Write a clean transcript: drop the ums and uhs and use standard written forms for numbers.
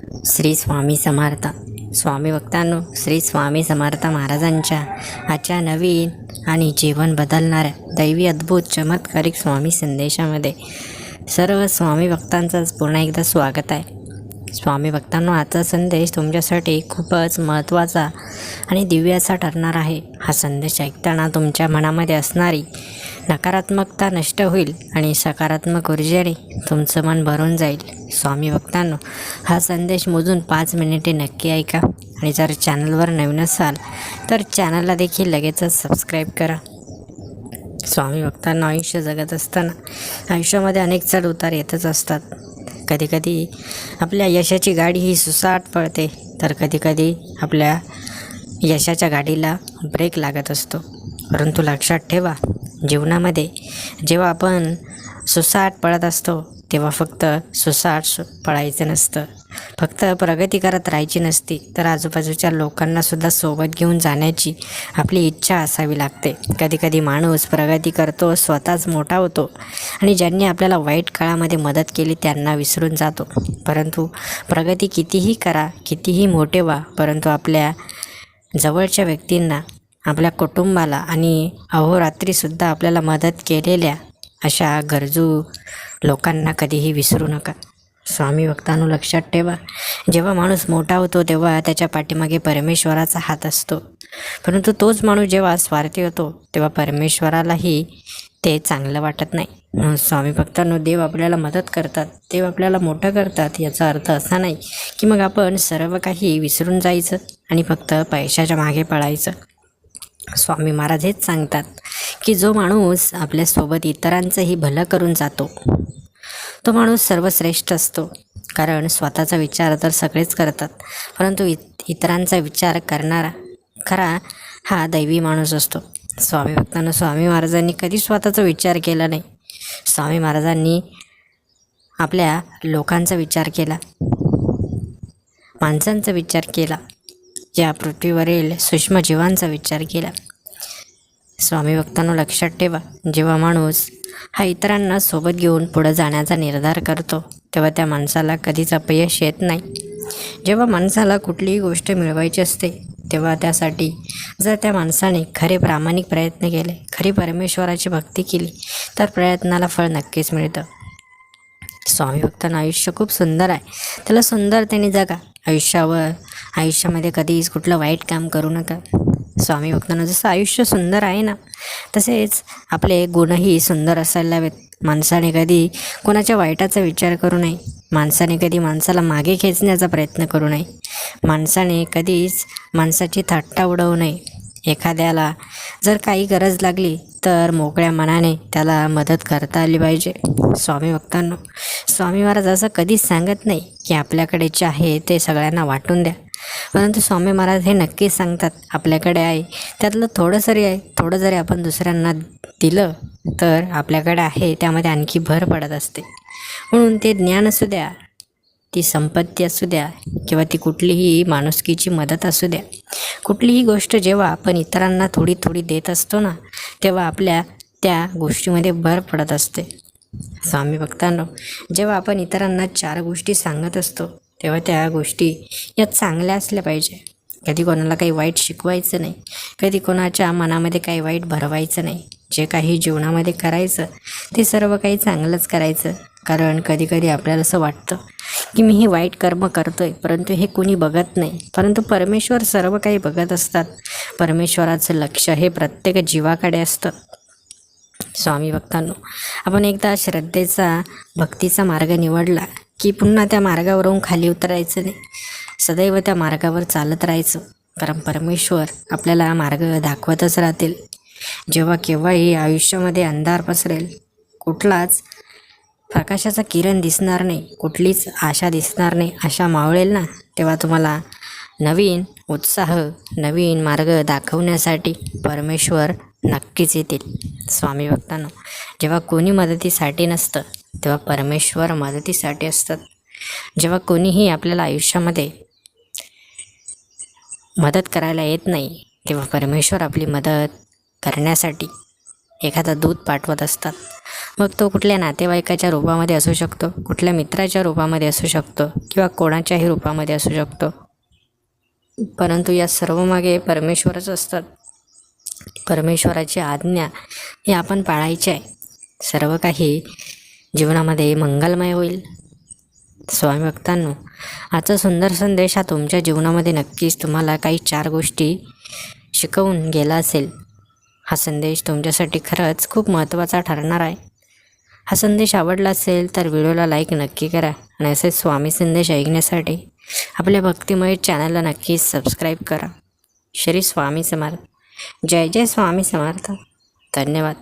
श्री स्वामी समर्थ. स्वामी भक्तांनो, श्री स्वामी समर्थ महाराजांच्या आजच्या नवीन आणि जीवन बदलणाऱ्या दैवी अद्भुत चमत्कारिक स्वामी संदेशामध्ये सर्व स्वामी भक्तांचं पुन्हा एकदा स्वागत आहे. स्वामी भक्तांनो, आजचा संदेश तुमच्यासाठी खूपच महत्त्वाचा आणि दिव्य असा ठरणार आहे. हा संदेश ऐकताना तुमच्या मनामध्ये असणारी नकारात्मकता नष्ट होईल आणि सकारात्मक ऊर्जेने तुमचं मन भरून जाईल. स्वामी भक्तांनो, हा संदेश मोजून 5 मिनिटे नक्की ऐका आणि जर चॅनलवर नवीन असाल तर चॅनलला देखील लगेचच सबस्क्राईब करा. स्वामी भक्तांना, आयुष्य जगत असताना आयुष्यामध्ये अनेक चढ उतार येतच असतात. कधीकधी आपल्या यशाची गाडी ही सुसाट पळते, तर कधीकधी आपल्या यशाच्या गाडीला ब्रेक लागत असतो. परंतु लक्षात ठेवा, जीवनामध्ये जेव्हा आपण सुसाट पळत असतो तेव्हा फक्त सुसाट पळायचं नसतं, फक्त प्रगती करत राहायची नसती, तर आजूबाजूच्या लोकांनासुद्धा सोबत घेऊन जाण्याची आपली इच्छा असावी लागते. कधीकधी माणूस प्रगती करतो, स्वतःच मोठा होतो आणि ज्यांनी आपल्याला वाईट काळामध्ये मदत केली त्यांना विसरून जातो. परंतु प्रगती कितीही करा, कितीही मोठे व्हा, परंतु आपल्या जवळच्या व्यक्तींना, आपल्या कुटुंबाला आणि अहोरात्रीसुद्धा आपल्याला मदत केलेल्या अशा गरजू लोकांना कधीही विसरू नका. स्वामी भक्तांनो, लक्षात ठेवा, जेव्हा माणूस मोठा होतो तेव्हा त्याच्या पाठीमागे परमेश्वराचा हात असतो, परंतु तोच माणूस जेव्हा स्वार्थी होतो तेव्हा परमेश्वरालाही ते चांगलं वाटत नाही. म्हणून स्वामी भक्तांनो, देव आपल्याला मदत करतात, देव आपल्याला मोठं करतात, याचा अर्थ असा नाही की मग आपण सर्व काही विसरून जायचं आणि फक्त पैशाच्या मागे पळायचं. स्वामी महाराज हेच सांगतात की जो माणूस आपल्यासोबत इतरांचंही भलं करून जातो तो माणूस सर्वश्रेष्ठ असतो. कारण स्वतःचा विचार तर सगळेच करतात, परंतु इतरांचा विचार करणारा खरा हा दैवी माणूस असतो. स्वामी भक्तांना, स्वामी महाराजांनी कधी स्वतःचा विचार केला नाही. स्वामी महाराजांनी आपल्या लोकांचा विचार केला, माणसांचा विचार केला, या पृथ्वीवरील सूक्ष्म जीवांचा विचार केला. स्वामी भक्तांनो, लक्षात ठेवा, जेव्हा माणूस हा इतरांना सोबत घेऊन पुढे जाण्याचा निर्धार करतो तेव्हा त्या माणसाला कधीच अपयश येत नाही. जेव्हा माणसाला कुठलीही गोष्ट मिळवायची असते तेव्हा त्यासाठी जर त्या माणसाने खरे प्रामाणिक प्रयत्न केले, खरी परमेश्वराची भक्ती केली, तर प्रयत्नाला फळ नक्कीच मिळतं. स्वामी भक्तांना, आयुष्य खूप सुंदर आहे, त्याला सुंदरतेने जगा. आयुष्यामध्ये कधीच कुठलं वाईट काम करू नका. स्वामी भक्तांना, जसं आयुष्य सुंदर आहे ना, तसेच आपले गुणही सुंदर असायला हवेत. माणसाने कधी कोणाच्या वाईटाचा विचार करू नये, माणसाने कधी माणसाला मागे खेचण्याचा प्रयत्न करू नये, माणसाने कधीच माणसाची थट्टा उडवू नये. एखाद्याला जर काही गरज लागली तर मोकळ्या मनाने त्याला मदत करता आली पाहिजे. स्वामी भक्तांनो, स्वामी महाराज असं कधीच सांगत नाही की आपल्याकडे जे आहे ते सगळ्यांना वाटून द्या, परंतु स्वामी महाराज हे नक्कीच सांगतात, आपल्याकडे आहे त्यातलं थोडं जरी आपण दुसऱ्यांना दिलं तर आपल्याकडे आहे त्यामध्ये आणखी भर पडत असते. म्हणून ते ज्ञान असू द्या, ती संपत्ती असू द्या, किंवा ती कुठलीही माणुसकीची मदत असू द्या, कुठलीही गोष्ट जेव्हा आपण इतरांना थोडी थोडी देत असतो ना, तेव्हा आपल्या त्या गोष्टीमध्ये भर पडत असते. स्वामी भक्तांनो, जेव्हा आपण इतरांना 4 गोष्टी सांगत असतो तेव्हा त्या गोष्टी या चांगल्या असल्या पाहिजे. कधी कोणाला काही वाईट शिकवायचं नाही, कधी कोणाच्या मनामध्ये काही वाईट भरवायचं नाही. जे काही जीवनामध्ये करायचं ते सर्व काही चांगलंच करायचं. कारण कधीकधी आपल्याला असं वाटतं की मी हे वाईट कर्म करतोय, परंतु हे कोणी बघत नाही, परंतु परमेश्वर सर्व काही बघत असतात. परमेश्वराचं लक्ष हे प्रत्येक जीवाकडे असतं. स्वामी भक्तांनो, आपण एकदा श्रद्धेचा, भक्तीचा मार्ग निवडला की पुन्हा त्या मार्गावरून खाली उतरायचं नाही, सदैव त्या मार्गावर चालत राहायचं. कारण परमेश्वर आपल्याला मार्ग दाखवतच राहतील. जेव्हा केव्हाही आयुष्यामध्ये अंधार पसरेल, कुठलाच प्रकाशाचा किरण दिसणार नाही, कुठलीच आशा दिसणार नाही, आशा मावळेल ना, तेव्हा तुम्हाला नवीन उत्साह, नवीन मार्ग दाखवण्यासाठी परमेश्वर नक्कीच येतील. स्वामी भक्तांनो, जेव्हा कोणी मदतीसाठी नसतं तेव्हा परमेश्वर मदतीसाठी असतात. जेव्हा कोणीही आपल्याला आयुष्यामध्ये मदत करायला येत नाही तेव्हा परमेश्वर आपली मदत करण्यासाठी एखादा दूत पाठवत असतात. मग तो कुठल्या नातेवाईकाच्या रूपामध्ये असू शकतो, कुठल्या मित्राच्या रूपामध्ये असू शकतो किंवा कोणाच्याही रूपामध्ये असू शकतो. परंतु या सर्व मागे परमेश्वरच असतात. परमेश्वराची आज्ञा ही आपण पाळायची आहे. सर्व काही जीवनामध्ये मंगलमय होईल. स्वामी भक्तांनो, आजचा सुंदर संदेश हा तुमच्या जीवनामध्ये नक्कीच तुम्हाला काही 4 गोष्टी शिकवून गेला असेल. हा संदेश तुमच्यासाठी खरंच खूप महत्त्वाचा ठरणार आहे. हा संदेश आवडला असेल तर व्हिडिओला लाईक नक्की करा आणि असे स्वामी संदेश ऐकण्यासाठी आपल्या भक्तिमय चॅनलला नक्कीच सबस्क्राईब करा. श्री स्वामी समर्थ. जय जय स्वामी समर्थ. धन्यवाद.